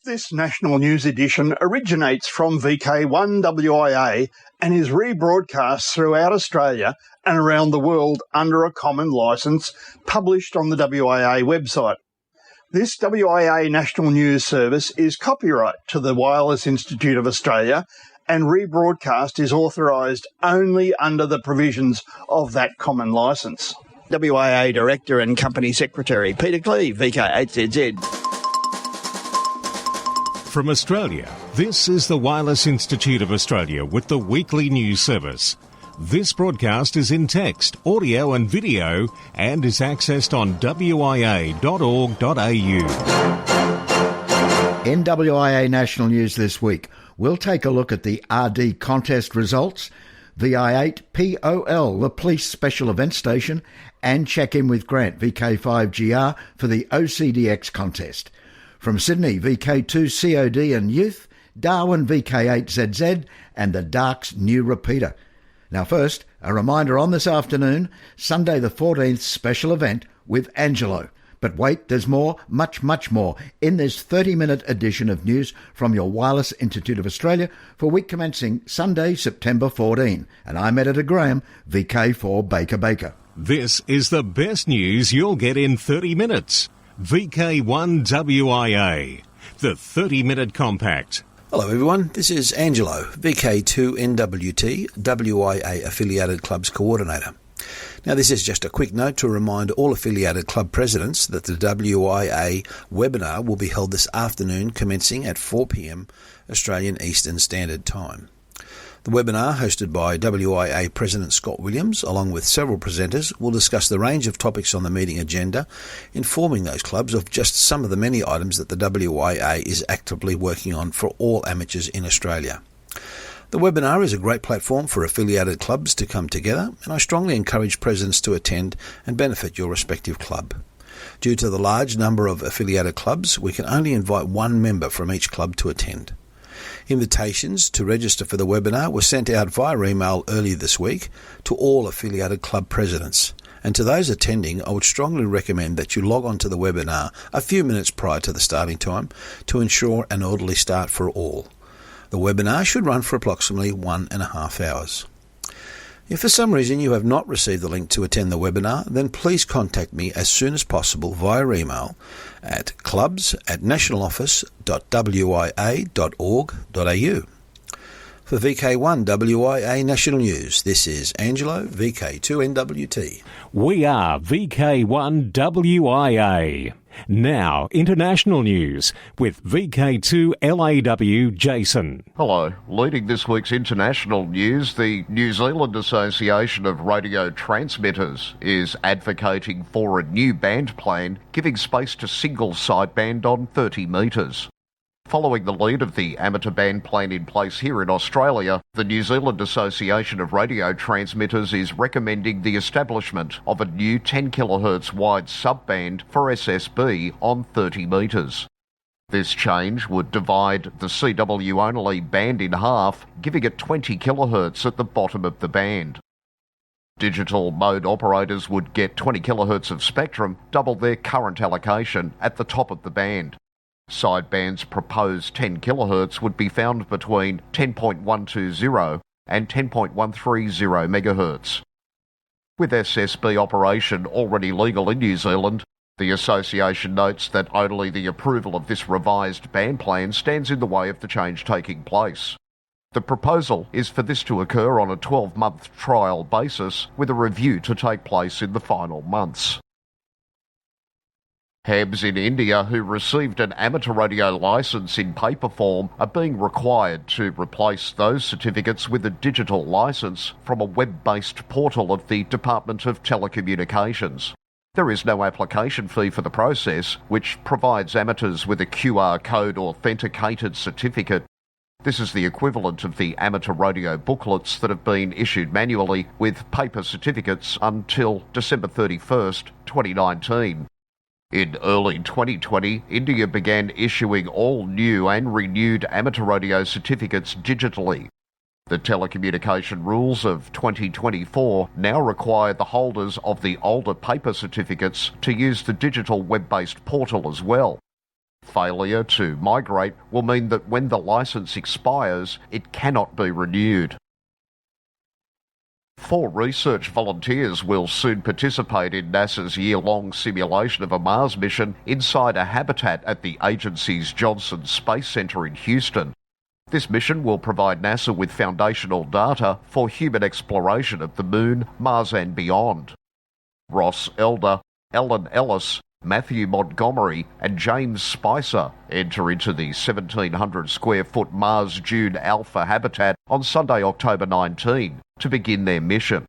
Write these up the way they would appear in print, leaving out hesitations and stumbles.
This national news edition originates from VK1WIA and is rebroadcast throughout Australia and around the world under a common licence published on the WIA website. This WIA national news service is copyright to the Wireless Institute of Australia, and rebroadcast is authorised only under the provisions of that common licence. WIA Director and Company Secretary Peter Cleave, VK8ZZ. From Australia, this is the Wireless Institute of Australia with the weekly news service. This broadcast is in text, audio and video and is accessed on wia.org.au. In WIA National News this week, we'll take a look at the RD contest results, VI8 POL, the Police Special Event Station, and check in with Grant, VK5GR, for the OCDX contest. From Sydney, VK2 COD and Youth, Darwin VK8ZZ, and the Dark's new repeater. Now first, a reminder on this afternoon, Sunday the 14th special event with Angelo. But wait, there's more, much more, in this 30-minute edition of news from your Wireless Institute of Australia for week commencing Sunday, September 14. And I'm Editor Graham, VK4 Baker. This is the best news you'll get in 30 minutes. VK1WIA, the 30-minute compact. Hello everyone, this is Angelo, VK2NWT, WIA Affiliated Clubs Coordinator. Now this is just a quick note to remind all affiliated club presidents that the WIA webinar will be held this afternoon commencing at 4 p.m. Australian Eastern Standard Time. The webinar, hosted by WIA President Scott Williams, along with several presenters, will discuss the range of topics on the meeting agenda, informing those clubs of just some of the many items that the WIA is actively working on for all amateurs in Australia. The webinar is a great platform for affiliated clubs to come together, and I strongly encourage presidents to attend and benefit your respective club. Due to the large number of affiliated clubs, we can only invite one member from each club to attend. Invitations to register for the webinar were sent out via email earlier this week to all affiliated club presidents. And to those attending, I would strongly recommend that you log on to the webinar a few minutes prior to the starting time to ensure an orderly start for all. The webinar should run for approximately 1.5 hours. If for some reason you have not received the link to attend the webinar, then please contact me as soon as possible via email at clubs@nationaloffice.wia.org.au. For VK1WIA National News, this is Angelo, VK2NWT. We are VK1WIA. Now, international news with VK2LAW Jason. Hello. Leading this week's international news, the New Zealand Association of Radio Transmitters is advocating for a new band plan giving space to single sideband on 30 metres. Following the lead of the amateur band plan in place here in Australia, the New Zealand Association of Radio Transmitters is recommending the establishment of a new 10 kHz wide subband for SSB on 30 metres. This change would divide the CW-only band in half, giving it 20 kHz at the bottom of the band. Digital mode operators would get 20 kHz of spectrum, double their current allocation, at the top of the band. Sideband's proposed 10 kHz would be found between 10.120 and 10.130 MHz. With SSB operation already legal in New Zealand, the association notes that only the approval of this revised band plan stands in the way of the change taking place. The proposal is for this to occur on a 12-month trial basis, with a review to take place in the final months. Hams in India who received an amateur radio licence in paper form are being required to replace those certificates with a digital licence from a web-based portal of the Department of Telecommunications. There is no application fee for the process, which provides amateurs with a QR code authenticated certificate. This is the equivalent of the amateur radio booklets that have been issued manually with paper certificates until December 31st, 2019. In early 2020, India began issuing all new and renewed amateur radio certificates digitally. The telecommunication rules of 2024 now require the holders of the older paper certificates to use the digital web-based portal as well. Failure to migrate will mean that when the licence expires, it cannot be renewed. 4 research volunteers will soon participate in NASA's year-long simulation of a Mars mission inside a habitat at the agency's Johnson Space Center in Houston. This mission will provide NASA with foundational data for human exploration of the Moon, Mars and beyond. Ross Elder, Ellen Ellis, Matthew Montgomery and James Spicer enter into the 1,700 square foot Mars Dune Alpha habitat on Sunday, October 19, to begin their mission.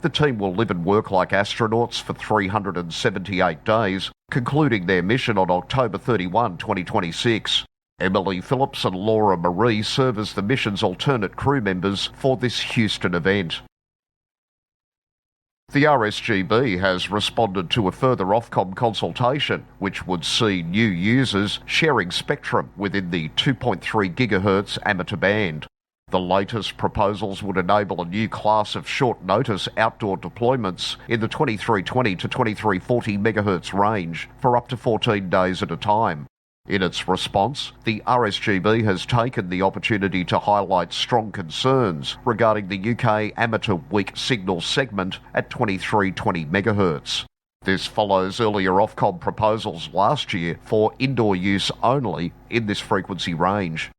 The team will live and work like astronauts for 378 days, concluding their mission on October 31, 2026. Emily Phillips and Laura Marie serve as the mission's alternate crew members for this Houston event. The RSGB has responded to a further Ofcom consultation, which would see new users sharing spectrum within the 2.3 GHz amateur band. The latest proposals would enable a new class of short-notice outdoor deployments in the 2320 to 2340 MHz range for up to 14 days at a time. In its response, the RSGB has taken the opportunity to highlight strong concerns regarding the UK amateur weak signal segment at 2320 MHz. This follows earlier Ofcom proposals last year for indoor use only in this frequency range.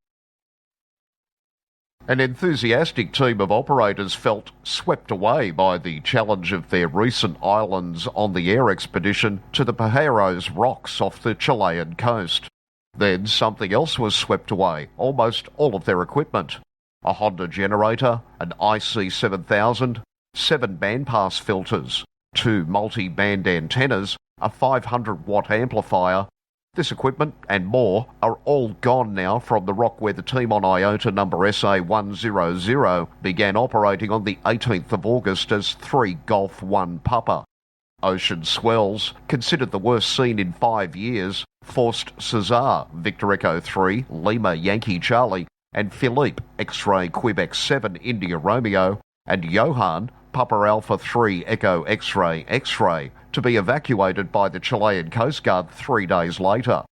An enthusiastic team of operators felt swept away by the challenge of their recent islands on the air expedition to the Pajeros rocks off the Chilean coast. Then something else was swept away, almost all of their equipment. A Honda generator, an IC7000, 7 bandpass filters, 2 multi-band antennas, a 500-watt amplifier. This equipment and more are all gone now from the rock where the team on IOTA number SA100 began operating on the 18th of August as 3 Golf 1 Papa. Ocean swells, considered the worst seen in 5 years, forced Cesar, Victor Echo 3, Lima Yankee Charlie, and Philippe, X-Ray Quebec 7 India Romeo, and Johan, Papa Alpha 3 Echo X-Ray X-Ray, to be evacuated by the Chilean Coast Guard 3 days later.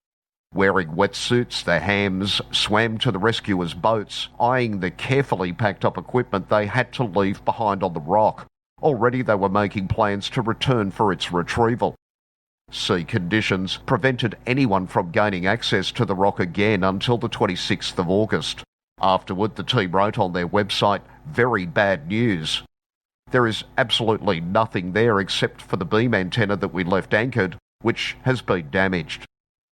Wearing wetsuits, the hams swam to the rescuers' boats, eyeing the carefully packed up equipment they had to leave behind on the rock. Already they were making plans to return for its retrieval. Sea conditions prevented anyone from gaining access to the rock again until the 26th of August. Afterward, the team wrote on their website, "Very bad news." There is absolutely nothing there except for the beam antenna that we left anchored, which has been damaged.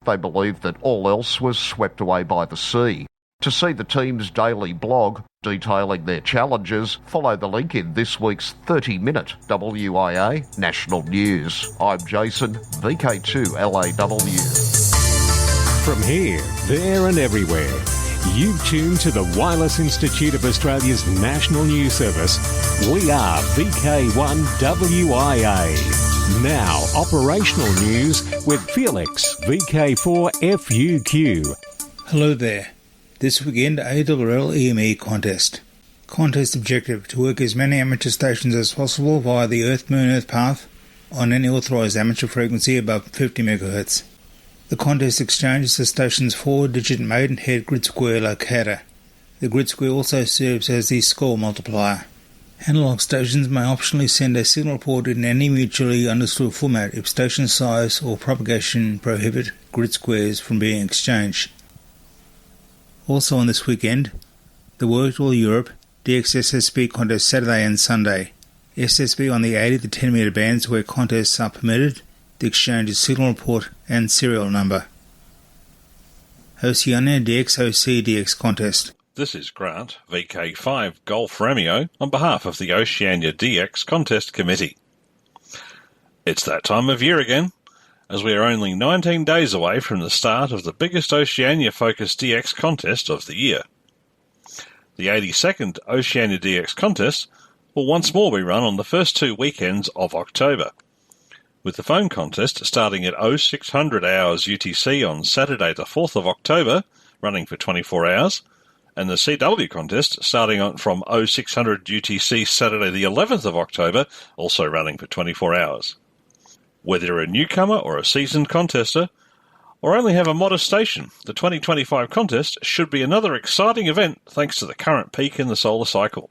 They believe that all else was swept away by the sea. To see the team's daily blog detailing their challenges, follow the link in this week's 30-minute WIA National News. I'm Jason, VK2LAW. From here, there and everywhere, you've tuned to the Wireless Institute of Australia's National News Service. We are VK1WIA. Now, operational news with Felix, VK4FUQ. Hello there. This weekend, ARRL EME contest. Contest objective to work as many amateur stations as possible via the Earth-Moon-Earth path on any authorised amateur frequency above 50 MHz. The contest exchanges the station's 4-digit Maidenhead grid square locator. The grid square also serves as the score multiplier. Analog stations may optionally send a signal report in any mutually understood format if station size or propagation prohibit grid squares from being exchanged. Also on this weekend, the Virtual Europe DXSSB contest Saturday and Sunday. SSB on the 80 to 10 metre bands where contests are permitted. The exchange is signal report and serial number. Oceania DXOC DX contest. This is Grant, VK5 Golf Romeo, on behalf of the Oceania DX Contest Committee. It's that time of year again, as we are only 19 days away from the start of the biggest Oceania-focused DX contest of the year. The 82nd Oceania DX contest will once more be run on the first 2 weekends of October, with the phone contest starting at 0600 hours UTC on Saturday the 4th of October, running for 24 hours, and the CW contest starting from 0600 UTC Saturday the 11th of October, also running for 24 hours. Whether you're a newcomer or a seasoned contester, or only have a modest station, the 2025 contest should be another exciting event thanks to the current peak in the solar cycle.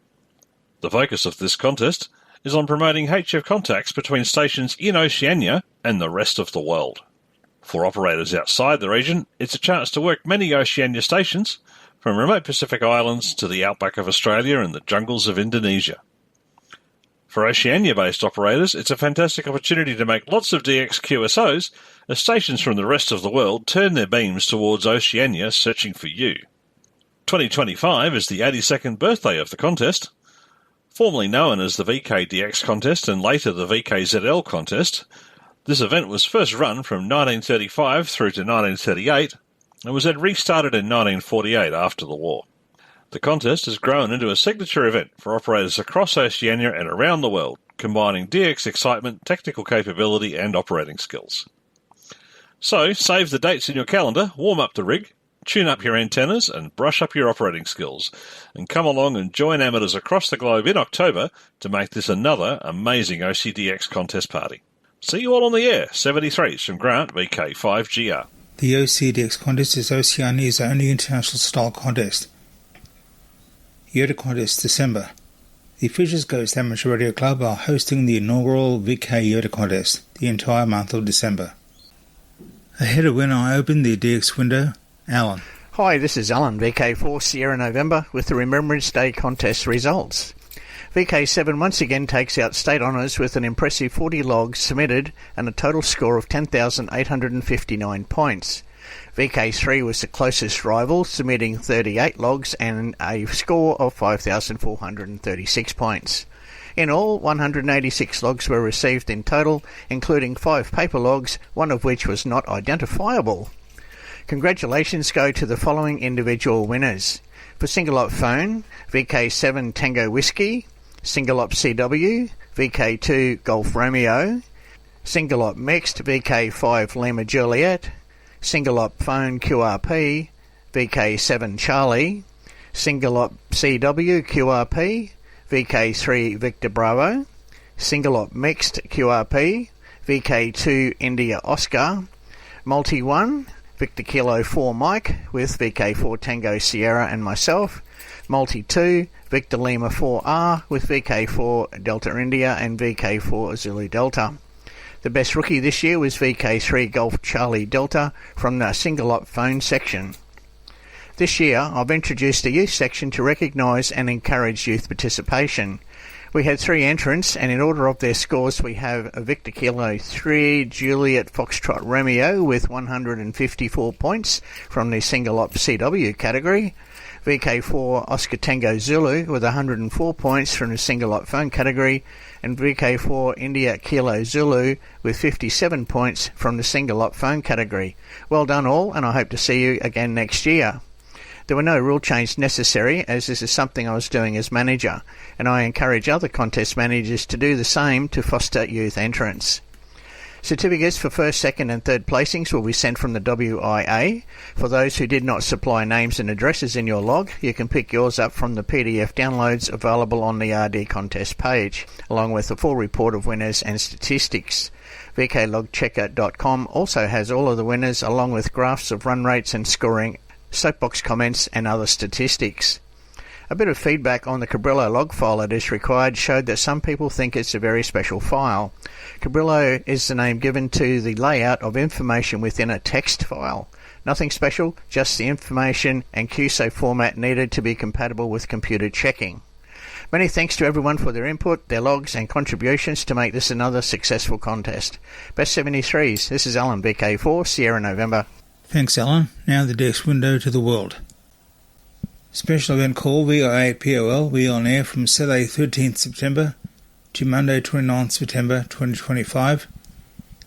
The focus of this contest is on promoting HF contacts between stations in Oceania and the rest of the world. For operators outside the region, it's a chance to work many Oceania stations, from remote Pacific Islands to the outback of Australia and the jungles of Indonesia. For Oceania-based operators, it's a fantastic opportunity to make lots of DX QSOs as stations from the rest of the world turn their beams towards Oceania searching for you. 2025 is the 82nd birthday of the contest. Formerly known as the VKDX contest and later the VKZL contest, this event was first run from 1935 through to 1938 and was then restarted in 1948 after the war. The contest has grown into a signature event for operators across Oceania and around the world, combining DX excitement, technical capability and operating skills. So, save the dates in your calendar, warm up the rig, tune up your antennas and brush up your operating skills, and come along and join amateurs across the globe in October to make this another amazing OCDX contest party. See you all on the air, 73s from Grant, VK1WIA. The OCDX contest is Oceania's only international style contest. Yoda Contest December. The Fisher's Ghost Amateur Radio Club are hosting the inaugural VK Yoda Contest the entire month of December. Ahead of when I open the DX window, Alan. Hi, this is Alan, VK4 Sierra November, with the Remembrance Day contest results. VK7 once again takes out state honours with an impressive 40 logs submitted and a total score of 10,859 points. VK3 was the closest rival, submitting 38 logs and a score of 5,436 points. In all, 186 logs were received in total, including 5 paper logs, one of which was not identifiable. Congratulations go to the following individual winners. For Single Op Phone, VK7 Tango Whiskey, Single Op CW, VK2 Golf Romeo, Single Op Mixed, VK5 Lima Juliet, Single Op Phone QRP, VK7 Charlie, Single Op CW QRP, VK3 Victor Bravo, Single Op Mixed QRP, VK2 India Oscar, Multi 1, Victor Kilo 4 Mike with VK4 Tango Sierra and myself, Multi 2, Victor Lima 4R with VK4 Delta India and VK4 Zulu Delta. The best rookie this year was VK3 Golf Charlie Delta from the Single Op Phone section. This year, I've introduced a youth section to recognise and encourage youth participation. We had 3 entrants, and in order of their scores, we have a Victor Kilo 3 Juliet Foxtrot Romeo with 154 points from the Single Op CW category, VK4 Oscar Tango Zulu with 104 points from the Single Op Phone category, and VK4 India Kilo Zulu with 57 points from the Single Op Phone category. Well done all, and I hope to see you again next year. There were no rule change necessary, as this is something I was doing as manager, and I encourage other contest managers to do the same to foster youth entrance. Certificates for first, second and third placings will be sent from the WIA. For those who did not supply names and addresses in your log, you can pick yours up from the PDF downloads available on the RD contest page, along with a full report of winners and statistics. VKLogChecker.com also has all of the winners, along with graphs of run rates and scoring, soapbox comments and other statistics. A bit of feedback on the Cabrillo log file that is required showed that some people think it's a very special file. Cabrillo is the name given to the layout of information within a text file. Nothing special, just the information and QSO format needed to be compatible with computer checking. Many thanks to everyone for their input, their logs and contributions to make this another successful contest. Best 73s, this is Alan, VK4 Sierra November. Thanks, Alan. Now the DX window to the world. Special event called VI8POL will be on air from Saturday 13th September to Monday 29th September 2025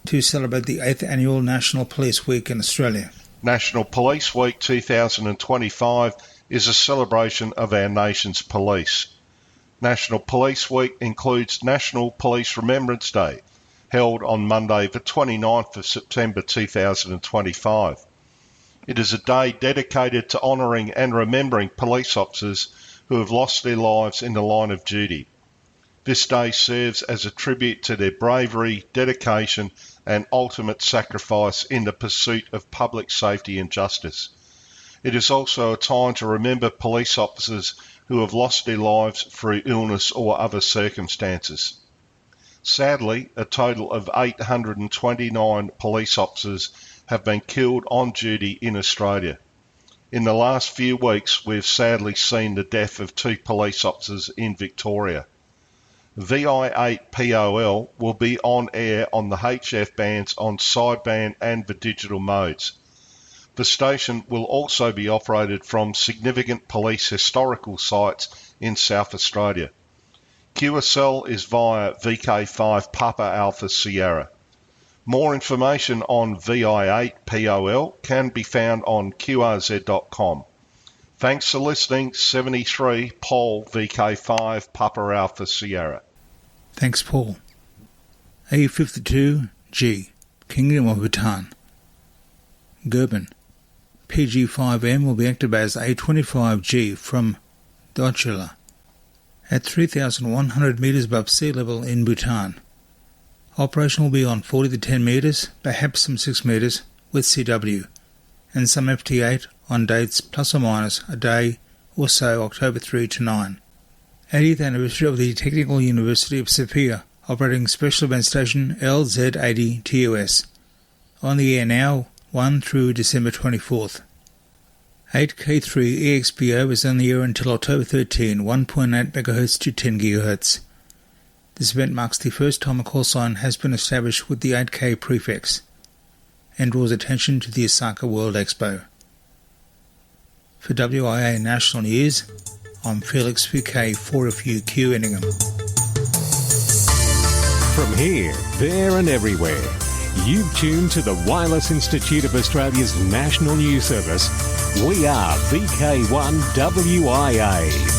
to celebrate the 8th Annual National Police Week in Australia. National Police Week 2025 is a celebration of our nation's police. National Police Week includes National Police Remembrance Day, held on Monday the 29th of September 2025. It is a day dedicated to honouring and remembering police officers who have lost their lives in the line of duty. This day serves as a tribute to their bravery, dedication and ultimate sacrifice in the pursuit of public safety and justice. It is also a time to remember police officers who have lost their lives through illness or other circumstances. Sadly, a total of 829 police officers have been killed on duty in Australia. In the last few weeks, we've sadly seen the death of 2 police officers in Victoria. VI8POL will be on air on the HF bands on sideband and the digital modes. The station will also be operated from significant police historical sites in South Australia. QSL is via VK5 Papa Alpha Sierra. More information on VI8POL can be found on QRZ.com. Thanks for listening. 73 Paul VK5 Papa Alpha Sierra. Thanks, Paul. A52G, Kingdom of Bhutan. Gurban. PG5M will be activated as A25G from Dochila at 3,100 metres above sea level in Bhutan. Operation will be on 40 to 10 metres, perhaps some 6 metres, with CW, and some FT8 on dates plus or minus a day or so, October 3 to 9. 80th anniversary of the Technical University of Sofia, operating Special Event Station LZ80 TUS. On the air now, 1 through December 24th. 8K3 EXPO is on the air until October 13, 1.8 MHz to 10 GHz. This event marks the first time a call sign has been established with the 8K prefix and draws attention to the Osaka World Expo. For WIA National News, I'm Felix VK4FUQ Enningham. From here, there and everywhere, you've tuned to the Wireless Institute of Australia's National News Service. We are VK1WIA.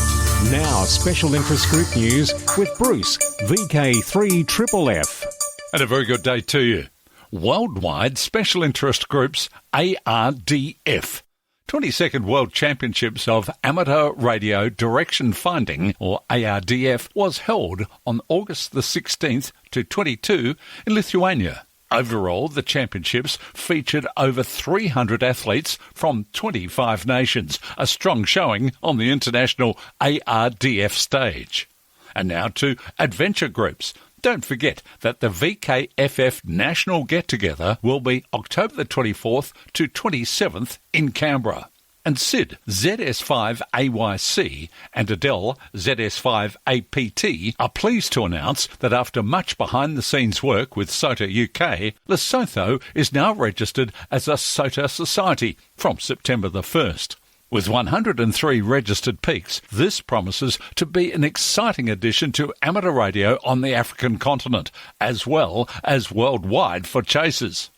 Now, special interest group news with Bruce, VK3FFF. And a very good day to you. Worldwide Special Interest Groups ARDF. 22nd World Championships of Amateur Radio Direction Finding, or ARDF, was held on August the 16th to 22 in Lithuania. Overall, the championships featured over 300 athletes from 25 nations, a strong showing on the international ARDF stage. And now to adventure groups. Don't forget that the VKFF National Get-Together will be October the 24th to 27th in Canberra. And Sid ZS5AYC and Adele ZS5APT are pleased to announce that after much behind-the-scenes work with SOTA UK, Lesotho is now registered as a SOTA Society from September the 1st. With 103 registered peaks, this promises to be an exciting addition to amateur radio on the African continent, as well as worldwide for chasers.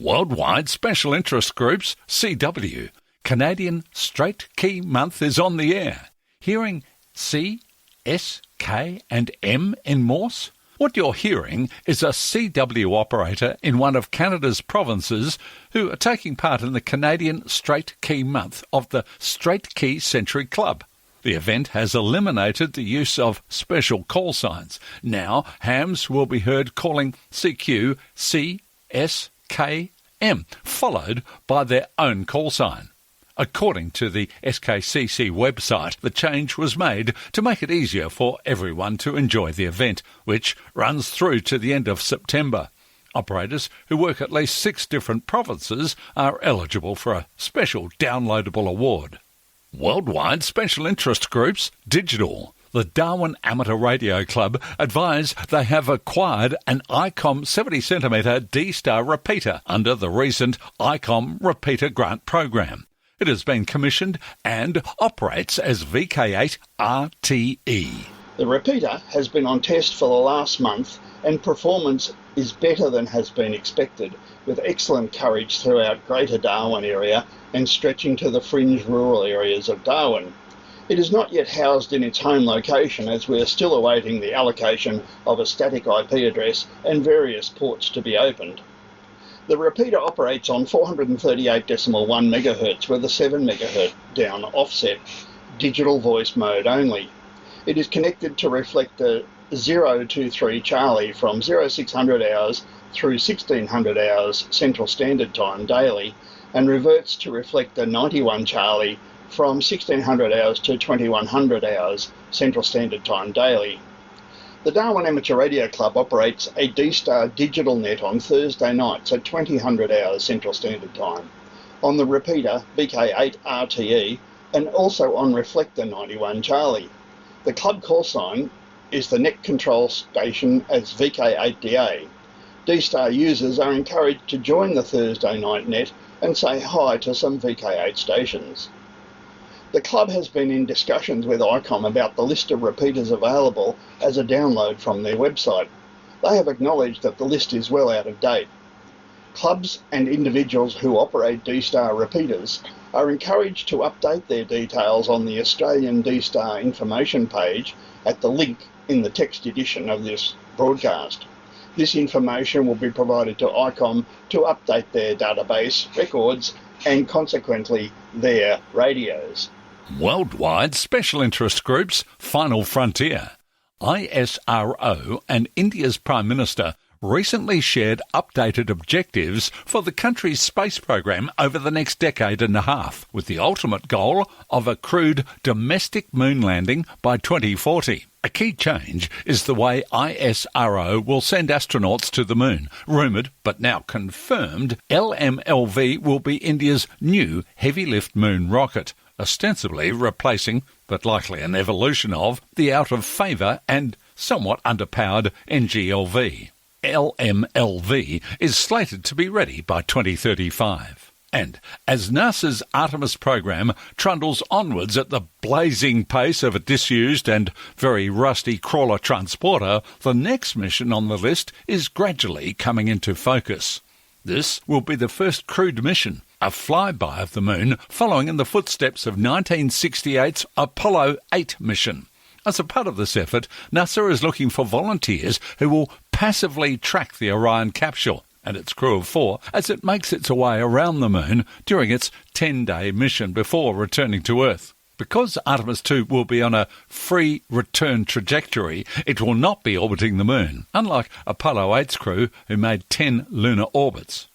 Worldwide Special Interest Groups, CW. Canadian Straight Key Month is on the air. Hearing C, S, K and M in Morse? What you're hearing is a CW operator in one of Canada's provinces who are taking part in the Canadian Straight Key Month of the Straight Key Century Club. The event has eliminated the use of special call signs. Now, hams will be heard calling CQ, C, S, K, M, followed by their own call sign. According to the SKCC website, the change was made to make it easier for everyone to enjoy the event, which runs through to the end of September. Operators who work at least 6 different provinces are eligible for a special downloadable award. Worldwide Special Interest Groups, Digital. The Darwin Amateur Radio Club advise they have acquired an ICOM 70cm D-Star repeater under the recent ICOM Repeater Grant Program. It has been commissioned and operates as VK8 RTE. The repeater has been on test for the last month and performance is better than has been expected, with excellent coverage throughout Greater Darwin area and stretching to the fringe rural areas of Darwin. It is not yet housed in its home location as we are still awaiting the allocation of a static IP address and various ports to be opened. The repeater operates on 438.1 MHz with a 7 MHz down offset, digital voice mode only. It is connected to reflector 023 Charlie from 0600 hours through 1600 hours Central Standard Time daily, and reverts to reflect the 91 Charlie from 1600 hours to 2100 hours Central Standard Time daily. The Darwin Amateur Radio Club operates a D-Star digital net on Thursday nights at 2000 hours Central Standard Time, on the repeater VK8 RTE, and also on Reflector 91 Charlie. The club call sign is the net control station as VK8DA. D-Star users are encouraged to join the Thursday night net and say hi to some VK8 stations. The club has been in discussions with ICOM about the list of repeaters available as a download from their website. They have acknowledged that the list is well out of date. Clubs and individuals who operate D-Star repeaters are encouraged to update their details on the Australian D-Star information page at the link in the text edition of this broadcast. This information will be provided to ICOM to update their database records and consequently their radios. Worldwide Special Interest Group's Final Frontier, ISRO, and India's Prime Minister recently shared updated objectives for the country's space program over the next decade and a half, with the ultimate goal of a crewed domestic moon landing by 2040. A key change is the way ISRO will send astronauts to the moon. Rumoured, but now confirmed, LMLV will be India's new heavy-lift moon rocket, ostensibly replacing, but likely an evolution of, the out-of-favour and somewhat underpowered NGLV. LMLV is slated to be ready by 2035. And as NASA's Artemis program trundles onwards at the blazing pace of a disused and very rusty crawler transporter, the next mission on the list is gradually coming into focus. This will be the first crewed mission, a flyby of the moon following in the footsteps of 1968's Apollo 8 mission. As a part of this effort, NASA is looking for volunteers who will passively track the Orion capsule and its crew of 4 as it makes its way around the moon during its 10-day mission before returning to Earth. Because Artemis 2 will be on a free return trajectory, it will not be orbiting the moon, unlike Apollo 8's crew who made 10 lunar orbits.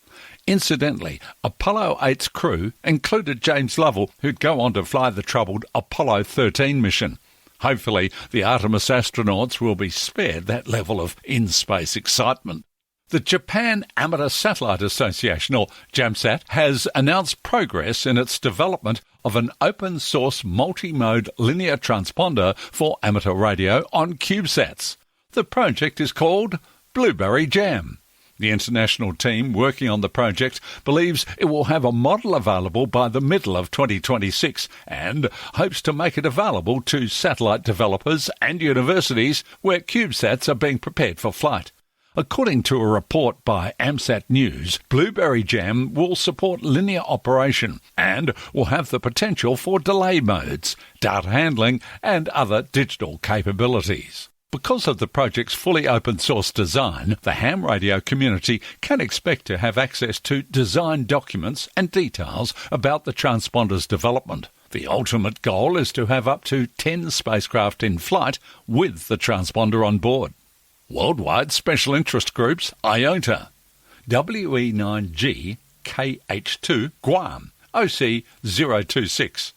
Incidentally, Apollo 8's crew included James Lovell, who'd go on to fly the troubled Apollo 13 mission. Hopefully, the Artemis astronauts will be spared that level of in-space excitement. The Japan Amateur Satellite Association, or JAMSAT, has announced progress in its development of an open-source multi-mode linear transponder for amateur radio on CubeSats. The project is called Blueberry Jam. The international team working on the project believes it will have a model available by the middle of 2026 and hopes to make it available to satellite developers and universities where CubeSats are being prepared for flight. According to a report by AMSAT News, Blueberry Jam will support linear operation and will have the potential for delay modes, data handling and other digital capabilities. Because of the project's fully open-source design, the ham radio community can expect to have access to design documents and details about the transponder's development. The ultimate goal is to have up to 10 spacecraft in flight with the transponder on board. Worldwide Special Interest Groups IOTA, WE9G KH2 Guam, OC026,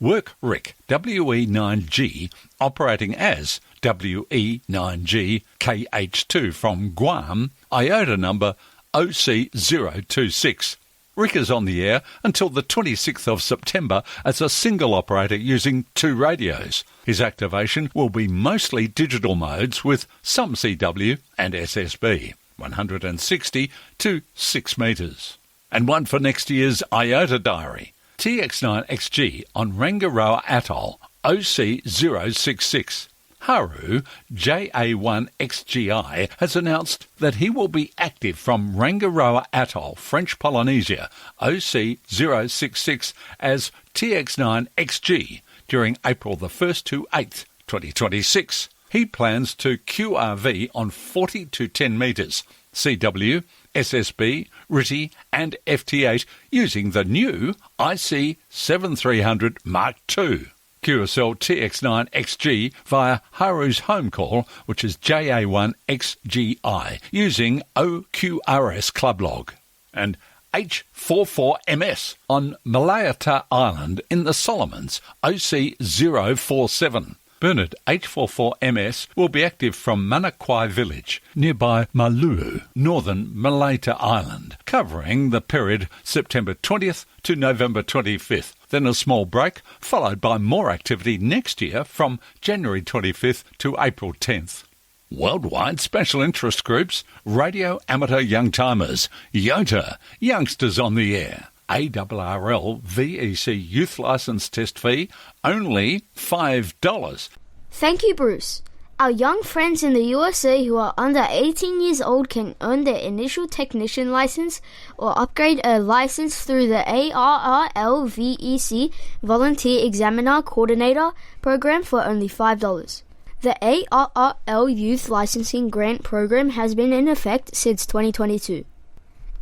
Work RIC WE9G operating as WE9G KH2 from Guam, IOTA number OC026. Rick is on the air until the 26th of September as a single operator using 2 radios. His activation will be mostly digital modes with some CW and SSB, 160 to 6 metres. And one for next year's IOTA diary. TX9XG on Rangiroa Atoll, OC066. Haru, JA1XGI, has announced that he will be active from Rangiroa Atoll, French Polynesia, OC066, as TX9XG during April the 1st to 8th, 2026. He plans to QRV on 40 to 10 metres, CW, SSB, RTTY and FT8 using the new IC7300 Mark II. QSL TX9XG via Haru's home call, which is JA1XGI, using OQRS club log. And H44MS on Malayata Island in the Solomons, OC047. Bernard H44MS will be active from Manakwai village, nearby Maluru, northern Malayata Island, covering the period September 20th to November 25th. Then a small break, followed by more activity next year from January 25th to April 10th. Worldwide special interest groups, radio amateur young timers, YOTA, youngsters on the air. ARRL VEC youth licence test fee, only $5. Thank you, Bruce. Our young friends in the USA who are under 18 years old can earn their initial technician license or upgrade a license through the ARRL VEC Volunteer Examiner Coordinator program for only $5. The ARRL Youth Licensing Grant Program has been in effect since 2022.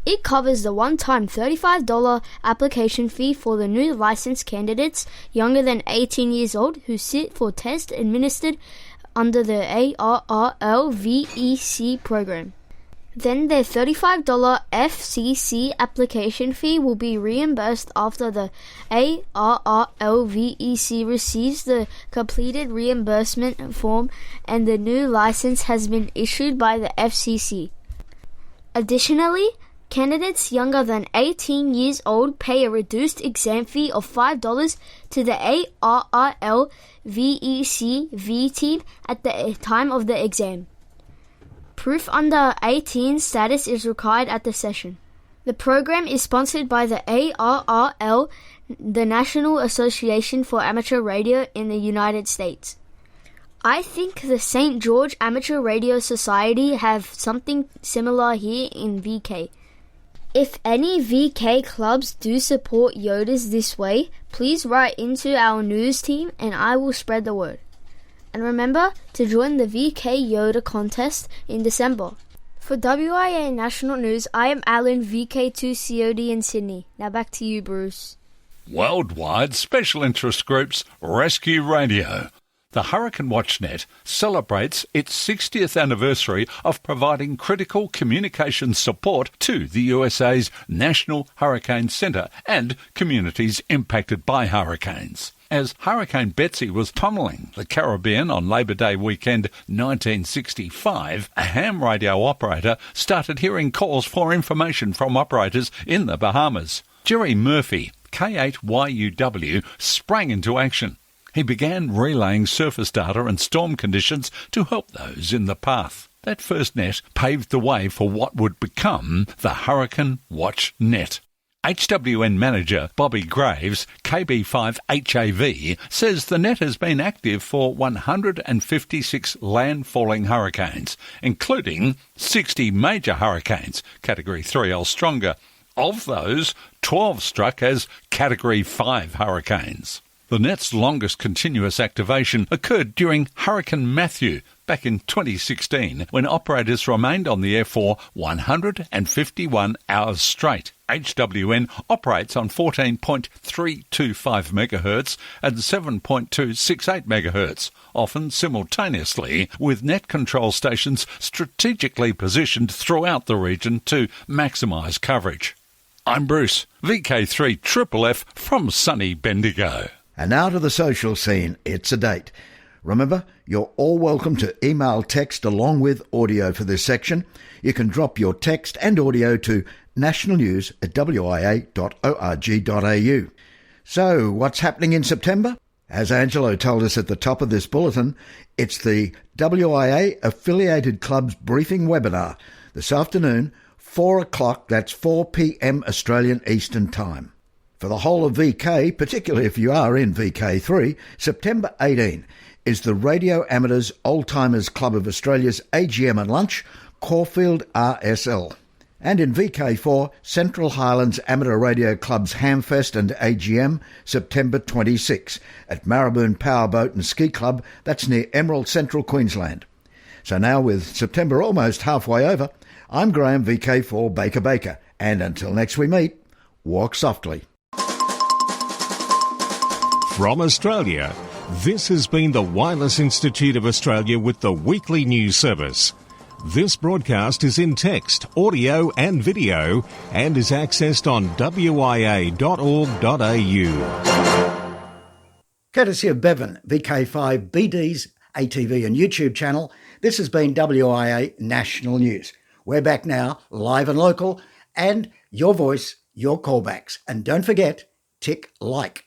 It covers the one-time $35 application fee for the new licensed candidates younger than 18 years old who sit for tests administered under the ARRL VEC program. Then their $35 FCC application fee will be reimbursed after the ARRL VEC receives the completed reimbursement form and the new license has been issued by the FCC. Additionally, candidates younger than 18 years old pay a reduced exam fee of $5 to the ARRL VEC V team at the time of the exam. Proof under 18 status is required at the session. The program is sponsored by the ARRL, the National Association for Amateur Radio in the United States. I think the St. George Amateur Radio Society have something similar here in VK. If any VK clubs do support YOTAs this way, please write into our news team and I will spread the word. And remember to join the VK YOTA contest in December. For WIA National News, I am Alan, VK2COD in Sydney. Now back to you, Bruce. Worldwide special interest groups Rescue Radio. The Hurricane WatchNet celebrates its 60th anniversary of providing critical communications support to the USA's National Hurricane Centre and communities impacted by hurricanes. As Hurricane Betsy was pummeling the Caribbean on Labor Day weekend 1965, a ham radio operator started hearing calls for information from operators in the Bahamas. Jerry Murphy, K8WIA, sprang into action. He began relaying surface data and storm conditions to help those in the path. That first net paved the way for what would become the Hurricane Watch Net. HWN manager Bobby Graves, KB5HAV, says the net has been active for 156 landfalling hurricanes, including 60 major hurricanes, Category 3L stronger. Of those, 12 struck as Category 5 hurricanes. The net's longest continuous activation occurred during Hurricane Matthew back in 2016, when operators remained on the air for 151 hours straight. HWN operates on 14.325 MHz and 7.268 MHz, often simultaneously, with net control stations strategically positioned throughout the region to maximise coverage. I'm Bruce, VK3FFF from sunny Bendigo. And now to the social scene. It's a date. Remember, you're all welcome to email text along with audio for this section. You can drop your text and audio to nationalnews@wia.org.au. So, what's happening in September? As Angelo told us at the top of this bulletin, it's the WIA Affiliated Clubs Briefing Webinar this afternoon, 4 o'clock, that's 4 p.m. Australian Eastern Time. For the whole of VK, particularly if you are in VK3, September 18 is the Radio Amateurs Old Timers Club of Australia's AGM and Lunch, Caulfield RSL. And in VK4, Central Highlands Amateur Radio Club's Hamfest and AGM, September 26 at Marraboon Powerboat and Ski Club, that's near Emerald, Central Queensland. So now with September almost halfway over, I'm Graham, VK4 Baker, and until next we meet, walk softly. From Australia, This has been the Wireless Institute of Australia with the weekly news service. This broadcast is in text, audio and video and is accessed on wia.org.au. Courtesy of Bevan, VK5BD's ATV and YouTube channel, this has been WIA National News. We're back now, live and local, and your voice, your callbacks. And don't forget, tick like.